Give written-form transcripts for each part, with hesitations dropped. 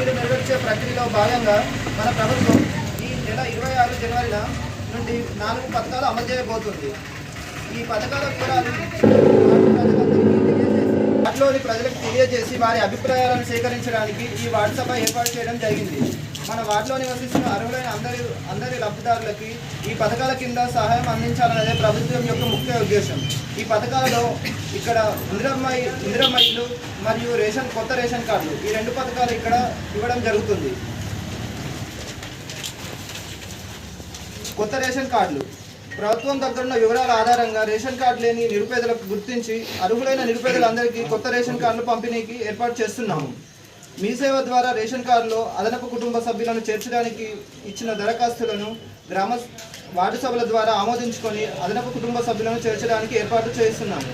హామీలు నెరవేర్చే ప్రక్రియలో భాగంగా మన ప్రభుత్వం ఈ నెల 26 జనవరిన నుండి 4 పథకాలు అమలు చేయబోతుంది. ఈ పథకాల వివరాలు వాటిలోని ప్రజలకు తెలియజేసి వారి అభిప్రాయాలను సేకరించడానికి ఈ వాట్సాప్ ఏర్పాటు చేయడం జరిగింది. మన వార్డులో నివసిస్తున్న అర్హులైన అందరి లబ్ధిదారులకి ఈ పథకాల కింద సహాయం అందించాలనేదే ప్రభుత్వం యొక్క ముఖ్య ఉద్దేశం. ఈ పథకాలలో ఇక్కడ ఇందిరమ్మ ఇల్లు మరియు కొత్త రేషన్ కార్డులు, ఈ 2 పథకాలు ఇక్కడ ఇవ్వడం జరుగుతుంది. కొత్త రేషన్ కార్డులు ప్రభుత్వం దగ్గర ఉన్న వివరాల ఆధారంగా రేషన్ కార్డు లేని నిరుపేదలకు గుర్తించి అర్హులైన నిరుపేదలందరికీ కొత్త రేషన్ కార్డులు పంపిణీకి ఏర్పాటు చేస్తున్నాము. మీ సేవ ద్వారా రేషన్ కార్డులో అదనపు కుటుంబ సభ్యులను చేర్చడానికి ఇచ్చిన దరఖాస్తులను వార్డు సభల ద్వారా ఆమోదించుకొని అదనపు కుటుంబ సభ్యులను చేర్చడానికి ఏర్పాటు చేస్తున్నాము.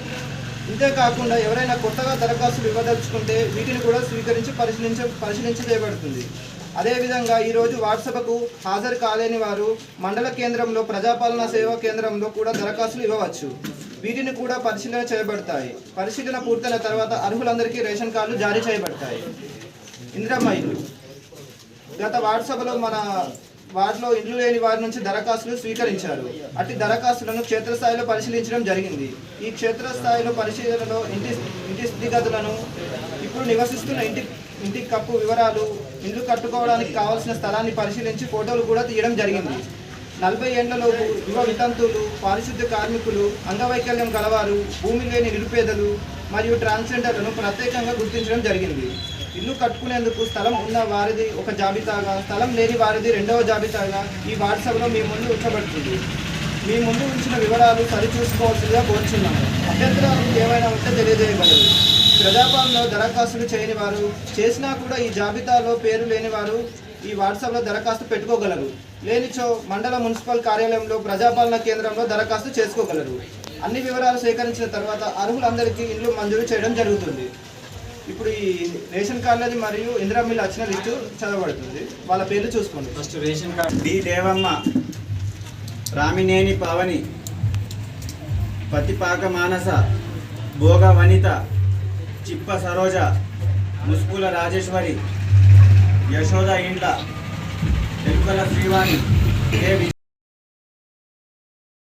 ఇంతేకాకుండా ఎవరైనా కొత్తగా దరఖాస్తులు ఇవ్వదలుచుకుంటే వీటిని కూడా స్వీకరించి పరిశీలించబడుతుంది. అదేవిధంగా ఈరోజు వాట్సాప్కు హాజరు కాలేని వారు మండల కేంద్రంలో ప్రజాపాలనా సేవా కేంద్రంలో కూడా దరఖాస్తులు ఇవ్వవచ్చు. వీటిని కూడా పరిశీలన చేయబడతాయి. పరిశీలన పూర్తయిన తర్వాత అర్హులందరికీ రేషన్ కార్డులు జారీ చేయబడతాయి. ఇందిరమ్మ ఇల్లు గత వాట్సాప్లో మన వార్డులో ఇల్లు లేని వారి నుంచి దరఖాస్తులు స్వీకరించారు. అట్టి దరఖాస్తులను క్షేత్రస్థాయిలో పరిశీలించడం జరిగింది. ఈ క్షేత్రస్థాయిలో పరిశీలనలో ఇంటి స్థితిగతులను, ఇప్పుడు నివసిస్తున్న ఇంటి కప్పు వివరాలు, ఇల్లు కట్టుకోవడానికి కావాల్సిన స్థలాన్ని పరిశీలించి ఫోటోలు కూడా తీయడం జరిగింది. 40 ఏళ్లలోపు యువ వితంతువులు, పారిశుద్ధ్య కార్మికులు, అంగవైకల్యం గలవారు, భూమి లేని నిరుపేదలు మరియు ట్రాన్స్జెండర్లను ప్రత్యేకంగా గుర్తించడం జరిగింది. ఇల్లు కట్టుకునేందుకు స్థలం ఉన్న వారిది ఒక జాబితాగా, స్థలం లేని వారిది 2వ జాబితాగా ఈ వాట్సాప్లో మీ ముందు ఉంచబడుతుంది. మీ ముందు ఉంచిన వివరాలు సరిచూసుకోవాల్సిందిగా కోరుచున్నాము. అభ్యంతరాలు ఏమైనా ఉంటే తెలియజేయగలరు. ప్రజాపాలనలో దరఖాస్తులు చేయని వారు, చేసినా కూడా ఈ జాబితాలో పేరు లేని వారు ఈ వాట్సాప్లో దరఖాస్తు పెట్టుకోగలరు. లేనిచో మండల మున్సిపల్ కార్యాలయంలో ప్రజాపాలన కేంద్రంలో దరఖాస్తు చేసుకోగలరు. అన్ని వివరాలు సేకరించిన తర్వాత అర్హులందరికీ ఇల్లు మంజూరు చేయడం జరుగుతుంది. ఇప్పుడు ఈ రేషన్ కార్డులది మరియు ఇందిరమ్మ ఇల్లు వచ్చిన లిస్టు చదవబడుతుంది. వాళ్ళ పేర్లు చూసుకోండి. First ration card D Devamma, Ramineni Pavani, Pathipaka Manasa, Bhoga Vanitha, చిప్ప సరోజ, ముస్కుల రాజేశ్వరి, యశోద ఇండ్ల, ఎలుకల శ్రీవాణి, ఏ